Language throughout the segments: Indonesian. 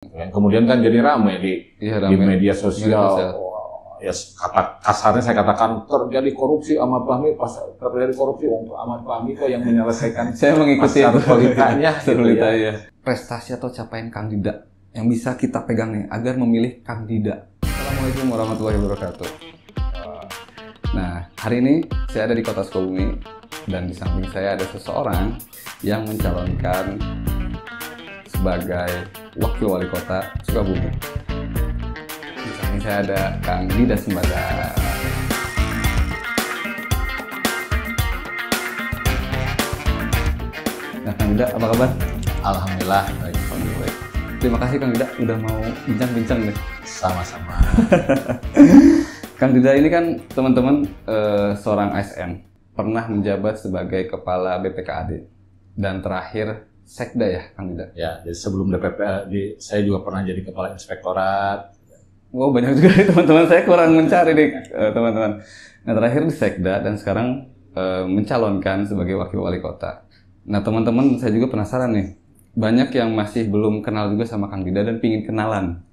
Kemudian kan jadi ramai di media sosial. Ya, kasarnya saya katakan terjadi korupsi Ahmad Fahmi, terjadi korupsi Ahmad Fahmi kok yang menyelesaikan. Saya mengikuti kualitasnya, ya. Prestasi atau capaian Kang Dida yang bisa kita pegang nih agar memilih Kang Dida. Assalamualaikum warahmatullahi wabarakatuh. Nah, hari ini saya ada di Kota Sukabumi dan di samping saya ada seseorang yang mencalonkan sebagai Wakil Wali Kota Sukabumi. Di samping saya ada Kang Dida Sembada. Nah, Kang Dida, apa kabar? Alhamdulillah, baik. Terima kasih Kang Dida udah mau bincang-bincang nih. Sama-sama. Kang Dida ini kan teman-teman seorang ASN, pernah menjabat sebagai Kepala BPKAD dan terakhir Sekda ya Kang Dida? Ya, jadi sebelum DPP, saya juga pernah jadi Kepala Inspektorat. Wow, banyak juga teman-teman, saya kurang mencari nih teman-teman. Nah, terakhir di Sekda dan sekarang mencalonkan sebagai Wakil Wali Kota. Nah, teman-teman saya juga penasaran nih, banyak yang masih belum kenal juga sama Kang Dida dan pingin kenalan.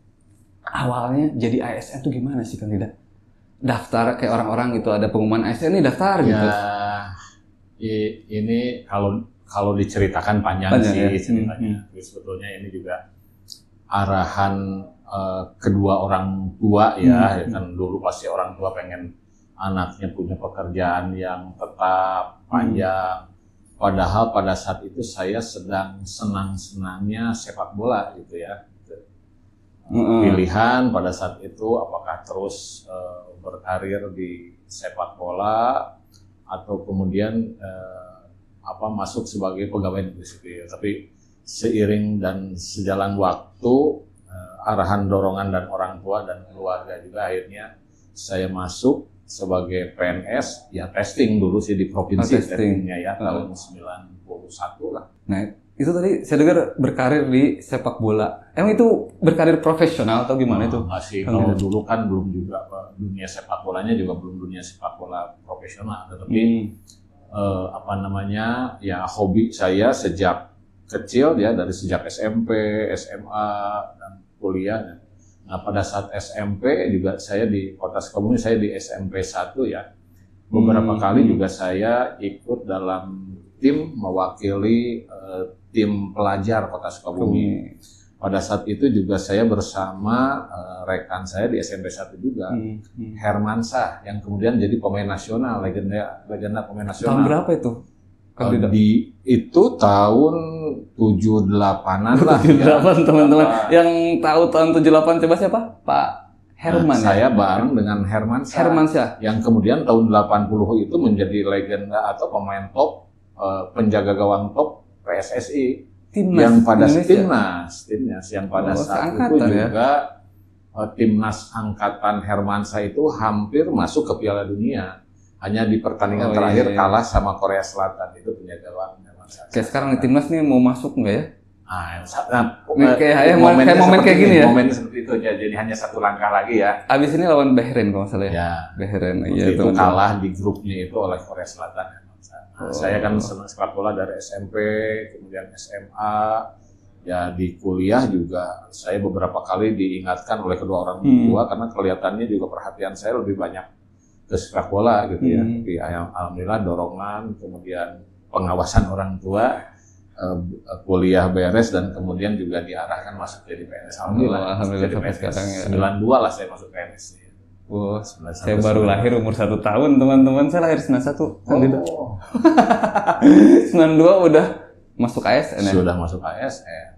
Awalnya jadi ASN itu gimana sih Kang Dida? Daftar kayak orang-orang gitu, ada pengumuman ASN nih daftar gitu. Ya, ini kalau diceritakan panjang sih ya ceritanya. Sebetulnya ini juga arahan kedua orang tua ya, kan dulu pasti orang tua pengen anaknya punya pekerjaan yang tetap panjang. Padahal pada saat itu saya sedang senang-senangnya sepak bola gitu ya. Pilihan pada saat itu apakah terus berkarir di sepak bola atau kemudian masuk sebagai pegawai negeri sipil. Tapi seiring dan sejalan waktu, arahan dorongan dan orang tua dan keluarga juga akhirnya saya masuk sebagai PNS, ya testing dulu sih di provinsi testingnya ya tahun 91 lah. Nah, itu tadi saya dengar berkarir di sepak bola. Emang itu berkarir profesional atau gimana itu? Masih kalau dulu kan belum juga dunia sepak bolanya juga belum dunia sepak bola profesional, tetapi ya hobi saya sejak kecil ya, dari sejak SMP, SMA dan kuliah. Nah, pada saat SMP juga saya di Kota Sukabumi, saya di SMP 1 ya. Beberapa kali juga saya ikut dalam tim mewakili tim pelajar Kota Sukabumi. Pada saat itu juga saya bersama rekan saya di SMP 1 juga, Hermansyah, yang kemudian jadi pemain nasional, legenda pemain nasional. Tahun berapa itu? Itu tahun 78-an lah. 78 teman-teman. Yang tahu tahun 78 coba siapa? Pak Herman. Saya bareng dengan Hermansyah. Yang kemudian tahun 80 itu menjadi legenda atau pemain top, penjaga gawang top PSSI. Yang pada timnas yang pada saat itu juga timnas angkatan Hermansyah itu hampir masuk ke Piala Dunia. Hanya di pertandingan terakhir kalah sama Korea Selatan, itu penjaga gawang Hermansyah. Kayak sekarang di timnas nih mau masuk nggak ya? Momen kayak gini ya? Momen seperti itu ya, jadi hanya satu langkah lagi ya. Abis ini lawan Bahrain kalau nggak salah ya. Bahrain. Itu kalah di grupnya itu oleh Korea Selatan. Saya kan senang sepak bola dari SMP, kemudian SMA, ya di kuliah juga saya beberapa kali diingatkan oleh kedua orang tua karena kelihatannya juga perhatian saya lebih banyak ke sepak bola gitu ya. Tapi alhamdulillah dorongan, kemudian pengawasan orang tua, kuliah beres dan kemudian juga diarahkan masuk jadi PNS. Alhamdulillah jadi PNS sekarang ya. 92 lah saya masuk PNS. Wow, saya baru lahir umur 1 tahun teman-teman, saya lahir 91. Kang Dida. 92 udah masuk ASN ya? Sudah masuk ASN.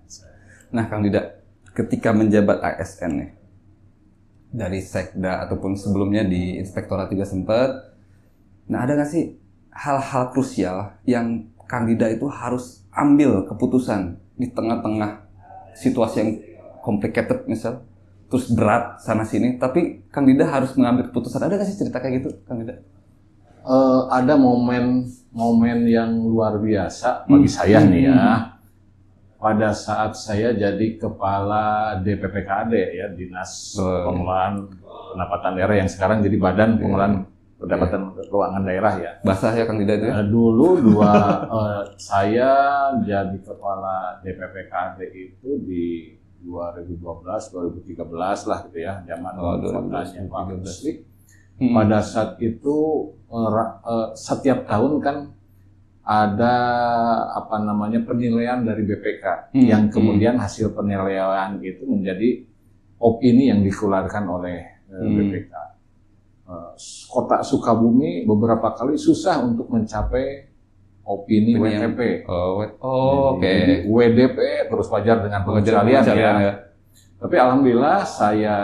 Nah Kang Dida, ketika menjabat ASN nih, dari Sekda ataupun sebelumnya di Inspektorat juga sempat. Nah, ada nggak sih hal-hal krusial yang Kang Dida itu harus ambil keputusan di tengah-tengah situasi yang complicated misal, terus berat sana sini, tapi Kang Dida harus mengambil keputusan. Ada nggak sih cerita kayak gitu, Kang Dida? Ada momen yang luar biasa bagi saya nih ya. Pada saat saya jadi kepala DPPKAD ya, Dinas Pengelolaan Pendapatan Daerah, yang sekarang jadi Badan Pengelolaan Pendapatan Keuangan Daerah ya. Basah ya Kang Dida itu ya? Dulu saya jadi kepala DPPKAD itu di 2012, 2013 lah gitu ya, zaman kotanya Pak 2013. Musli. Pada saat itu setiap tahun kan ada penilaian dari BPK yang kemudian hasil penilaian itu menjadi opini yang dikeluarkan oleh BPK. Kota Sukabumi beberapa kali susah untuk mencapai opini WTP. Oke. WDP terus wajar dengan pengecualian ya. Tapi alhamdulillah saya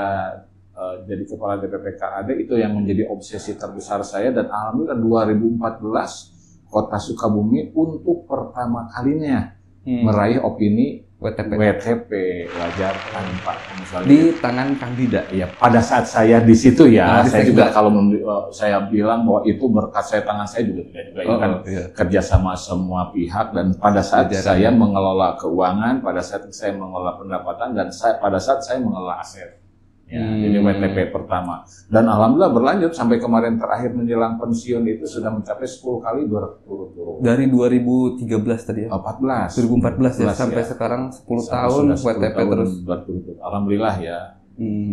jadi kepala DPPKAD itu yang menjadi obsesi terbesar saya, dan alhamdulillah 2014 Kota Sukabumi untuk pertama kalinya meraih opini WTP wajar tanpa pengecualian di tangan Kang Dida. Iya, pada saat saya di situ ya, saya juga kalau saya bilang bahwa itu berkat saya, tangan saya juga tidak juga kan kerjasama semua pihak, dan pada saat saya mengelola keuangan, pada saat saya mengelola pendapatan, dan pada saat saya mengelola aset. Ya, ini WTP pertama. Dan alhamdulillah berlanjut sampai kemarin terakhir menjelang pensiun itu sudah mencapai 10 kali berturut-turut. Dari 2013 tadi ya? 2014 ya, sampai sekarang 10 tahun WTP terus berturut-turut. Alhamdulillah ya.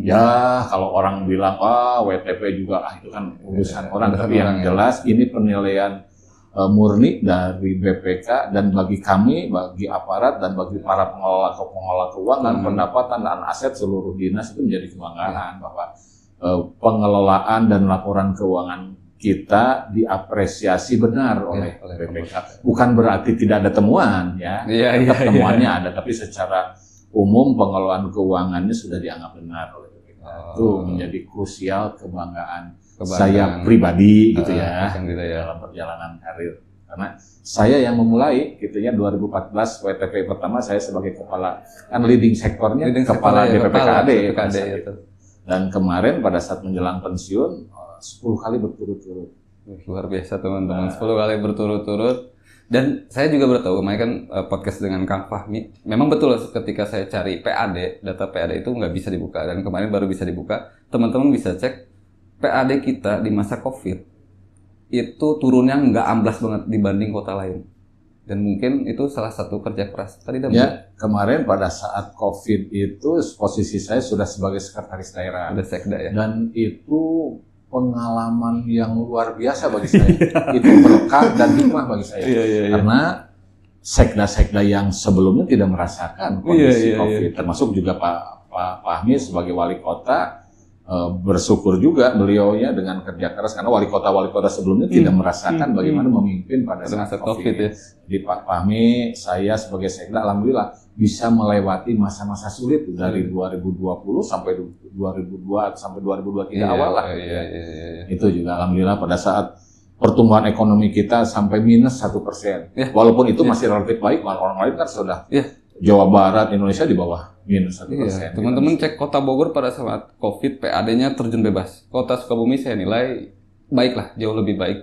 Ya, kalau orang bilang, WTP juga, itu kan urusan orang. Tapi yang jelas ini penilaian murni dari BPK, dan bagi kami, bagi aparat, dan bagi para pengelola keuangan, pendapatan, dan aset seluruh dinas itu menjadi kebanggaan bahwa pengelolaan dan laporan keuangan kita diapresiasi benar oleh BPK. Bukan berarti tidak ada temuan ya, tetap temuannya ada, tapi secara umum pengelolaan keuangannya sudah dianggap benar oleh BPK. Itu menjadi krusial kebanggaan saya pribadi gitu ya, dalam perjalanan karir. Karena saya yang memulai gitu ya, 2014 WTP pertama saya sebagai kepala, kan leading sektornya kepala DPPKAD. Dan kemarin pada saat menjelang pensiun 10 kali berturut-turut. Luar biasa teman-teman, 10 kali berturut-turut. Dan saya juga bertahu kemarin kan podcast dengan Kang Fahmi, memang betul ketika saya cari PAD, data PAD itu nggak bisa dibuka, dan kemarin baru bisa dibuka. Teman-teman bisa cek PAD kita di masa COVID itu turunnya nggak amblas banget dibanding kota lain, dan mungkin itu salah satu kerja keras tadi. Ya, kemarin pada saat COVID itu posisi saya sudah sebagai sekretaris daerah, ada sekda ya, dan itu pengalaman yang luar biasa bagi saya. Itu berkah dan hikmah bagi saya, karena sekda-sekda yang sebelumnya tidak merasakan kondisi COVID, termasuk juga Pak Fahmi sebagai wali kota. Bersyukur juga beliaunya dengan kerja keras, karena wali kota sebelumnya tidak merasakan bagaimana memimpin pada saat COVID ya. Jadi Pak Fahmi, saya sebagai sekda alhamdulillah bisa melewati masa-masa sulit dari 2020 sampai 2002 sampai 2023 awal lah. Itu juga alhamdulillah pada saat pertumbuhan ekonomi kita sampai minus 1%. Walaupun itu masih relatif baik, orang lain kan sudah Jawa Barat, Indonesia di bawah minus 1%. Teman-teman cek Kota Bogor pada saat COVID, PAD-nya terjun bebas. Kota Sukabumi saya nilai baik lah, jauh lebih baik.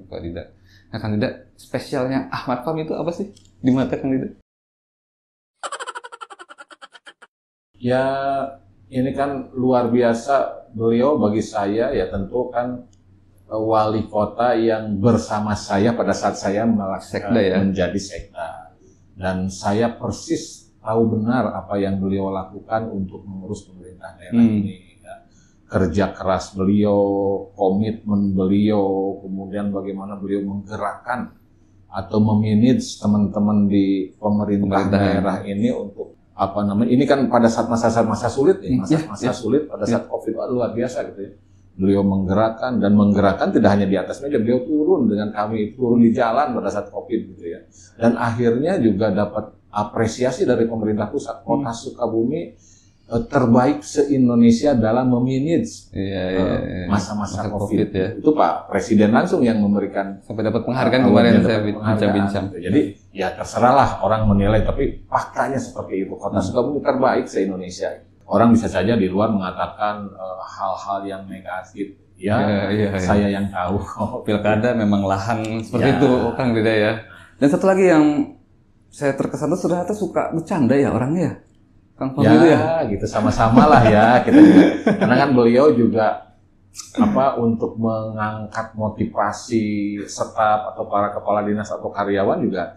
Kang Dida. Nah, Kang Dida, spesialnya Ahmad Fahmi itu apa sih di mata Kang Dida? Ya, ini kan luar biasa beliau bagi saya ya, tentu kan wali kota yang bersama saya pada saat saya menjadi sekda. Dan saya persis tahu benar apa yang beliau lakukan untuk mengurus pemerintah daerah ini. Ya. Kerja keras beliau, komitmen beliau, kemudian bagaimana beliau menggerakkan atau memanage teman-teman di pemerintah daerah ini untuk ini kan pada saat masa sulit ya, masa sulit pada saat COVID luar biasa gitu ya. Beliau menggerakkan tidak hanya di atas meja, beliau turun dengan kami, turun di jalan pada saat COVID gitu ya. Dan akhirnya juga dapat apresiasi dari pemerintah pusat. Kota Sukabumi terbaik se-Indonesia dalam memanage masa-masa COVID ya. Itu Pak Presiden langsung yang memberikan, sampai dapat penghargaan kemarin saya bincang-bincang. Jadi ya terserahlah orang menilai, tapi faktanya seperti itu. Kota Sukabumi terbaik se-Indonesia. Orang bisa saja di luar mengatakan hal-hal yang negatif. Saya yang tahu. Pilkada memang lahan seperti itu, Kang Dida ya. Dan satu lagi yang saya terkesan itu ternyata suka bercanda ya orangnya ya, Kang Fahmi itu ya. Gitu sama-sama lah ya kita juga. Karena kan beliau juga untuk mengangkat motivasi staf atau para kepala dinas atau karyawan juga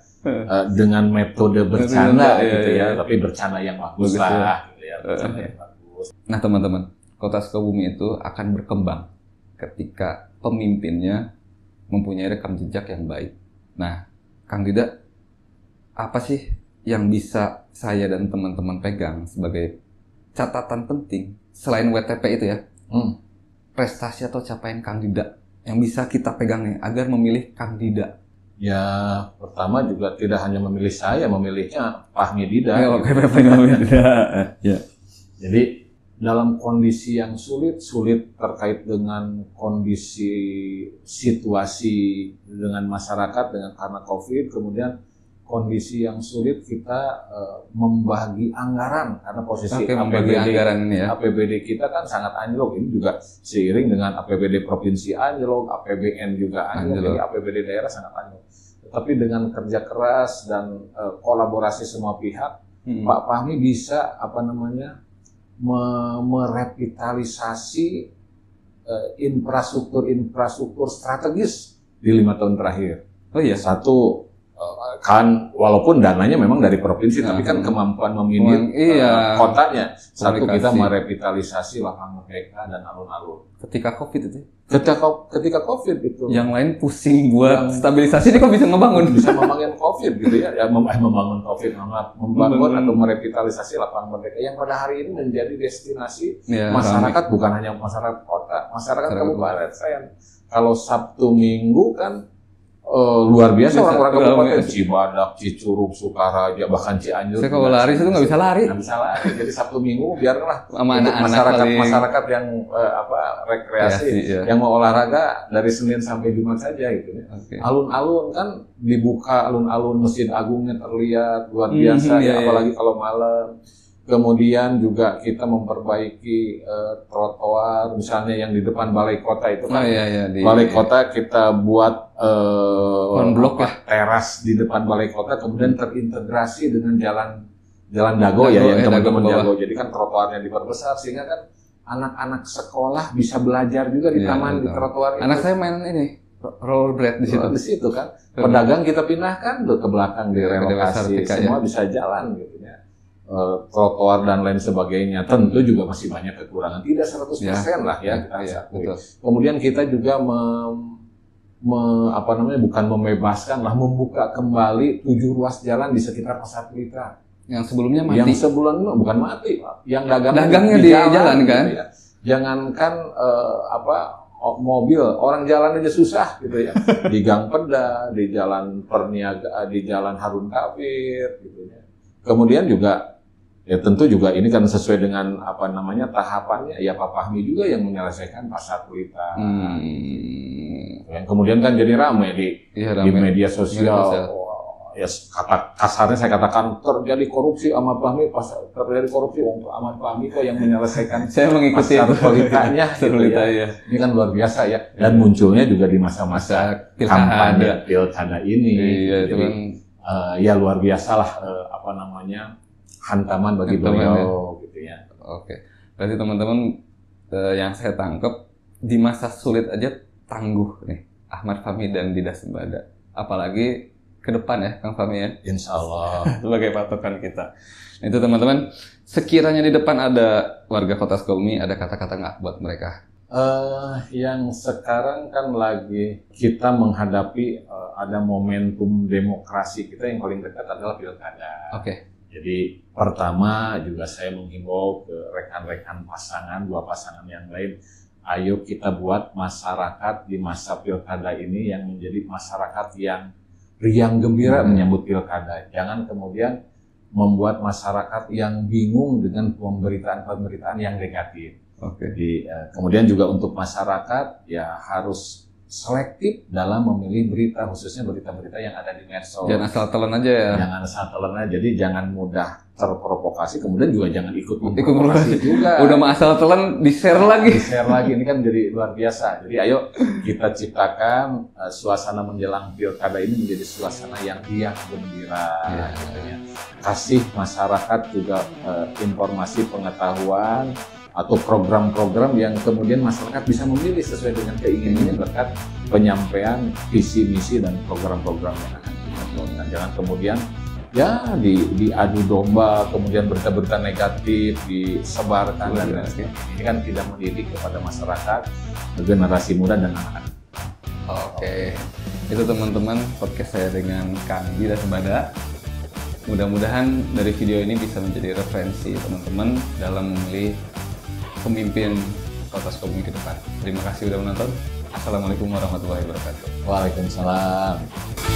dengan metode bercanda gitu ya, tapi bercanda yang bagus lah. ya, rencana yang bagus. Nah teman-teman, Kota Sukabumi itu akan berkembang ketika pemimpinnya mempunyai rekam jejak yang baik. Nah, Kang Dida, apa sih yang bisa saya dan teman-teman pegang sebagai catatan penting selain WTP itu ya? Prestasi atau capaian Kang Dida yang bisa kita pegang nih agar memilih Kang Dida. Ya, pertama juga tidak hanya memilih saya, memilihnya Fahmi Dida. Oke, Fahmi Dida. Ya. Jadi dalam kondisi yang sulit terkait dengan kondisi situasi dengan masyarakat karena COVID, kemudian kondisi yang sulit kita membagi anggaran karena posisi APBD kita kan sangat anjlok. Ini juga seiring dengan APBD provinsi anjlok, APBN juga anjlok, jadi APBD daerah sangat anjlok. Tetapi dengan kerja keras dan kolaborasi semua pihak, Pak Fahmi bisa merevitalisasi infrastruktur strategis di 5 tahun terakhir. Oh iya. Satu, kan walaupun dananya memang dari provinsi, tapi kan kemampuan meminit kotanya. Satu, kita merevitalisasi lapangan mereka dan alun-alun. Ketika COVID itu? Ketika COVID itu. Yang lain pusing buat stabilisasi, ini kok bisa ngebangun? Bisa membangun COVID gitu ya. Membangun COVID, membangun atau merevitalisasi lapangan mereka yang pada hari ini menjadi destinasi masyarakat, bukan hanya masyarakat kota, masyarakat kabupaten. Kalau Sabtu Minggu kan luar biasa orang-orang kabupaten Cibadak, Cicurug, Sukaraja, bahkan Cianjur. Saya kalau lari itu nggak bisa lari. Nggak bisa lari. Jadi Sabtu Minggu biarlah untuk masyarakat yang rekreasi, yang mau olahraga dari Senin sampai Jumat saja gitu ya. Alun-alun kan dibuka, alun-alun Masjid Agungnya terlihat luar biasa apalagi kalau malam. Kemudian juga kita memperbaiki trotoar, misalnya yang di depan Balai Kota itu kan. Balai Kota kita buat teras di depan Balai Kota, kemudian terintegrasi dengan jalan Dago yang teman-teman Dago. Jadi kan trotoarnya diperbesar sehingga kan anak-anak sekolah bisa belajar juga di taman di trotoar itu. Anak saya main ini rollerblade di situ. Di situ kan. Pedagang kita pindahkan ke belakang direlokasi, semua bisa jalan gitu ya. Trotoar dan lain sebagainya tentu juga masih banyak kekurangan, tidak 100% lah ya kita akui. Kemudian kita juga bukan membebaskan lah, membuka kembali 7 ruas jalan di sekitar Pasar Pelita yang sebelumnya mati. Yang sebelumnya bukan mati, Pak. Yang dagangnya di jalan kan. Gitu ya. Jangankan mobil, orang jalan aja susah gitu ya. Di Gang Peda, di Jalan Perniaga, di Jalan Harun Kafir gitu ya. Kemudian juga ya tentu juga ini kan sesuai dengan tahapannya ya Pak Fahmi juga yang menyelesaikan Pasar Pelita. Yang kemudian kan jadi ramai di media sosial. Ya kasarnya saya katakan terjadi korupsi Ahmad Fahmi, terjadi korupsi untuk Ahmad Fahmi kok yang menyelesaikan saya mengikuti Pasar Pelitanya gitu ya. Ini kan luar biasa ya, dan munculnya juga di masa-masa kampanye pilkada ini. Itu kan ya luar biasa lah hantaman bagi beliau gitu ya. Oke. Berarti teman-teman yang saya tangkap di masa sulit aja tangguh nih Ahmad Fahmi dan Dida Sembada. Apalagi ke depan ya Kang Fahmi ya. Insya Allah. Sebagai patokan kita. Itu teman-teman, sekiranya di depan ada warga Kota Sukabumi, ada kata-kata nggak buat mereka? Yang sekarang kan lagi kita menghadapi ada momentum demokrasi kita yang paling dekat adalah pilkada. Oke. Jadi pertama juga saya menghimbau ke rekan-rekan dua pasangan yang lain, ayo kita buat masyarakat di masa pilkada ini yang menjadi masyarakat yang riang gembira menyambut pilkada. Jangan kemudian membuat masyarakat yang bingung dengan pemberitaan-pemberitaan yang negatif. Jadi, kemudian juga untuk masyarakat ya harus selektif dalam memilih berita, khususnya berita-berita yang ada di medsos. Jangan asal telan aja ya. Jangan asal telan aja, jadi jangan mudah terprovokasi, kemudian juga jangan ikut memprovokasi juga. Udah mah asal telan, di-share lagi. Di-share lagi, ini kan jadi luar biasa. Jadi ayo kita ciptakan suasana menjelang pilkada ini menjadi suasana yang riang gembira. Kasih masyarakat juga informasi pengetahuan, atau program-program yang kemudian masyarakat bisa memilih sesuai dengan keinginannya berkat penyampaian visi misi dan program-program yang akan kita lakukan. Jangan kemudian ya diadu domba, kemudian berita-berita negatif disebarkan dan lain-lain. Ini kan tidak mendidik kepada masyarakat, generasi muda dan anak-anak. Oke, itu teman-teman podcast saya dengan Kang Dida Sembada. Mudah-mudahan dari video ini bisa menjadi referensi teman-teman dalam memilih pemimpin Kota Sukabumi ke depan. Terima kasih sudah menonton. Assalamualaikum warahmatullahi wabarakatuh. Waalaikumsalam.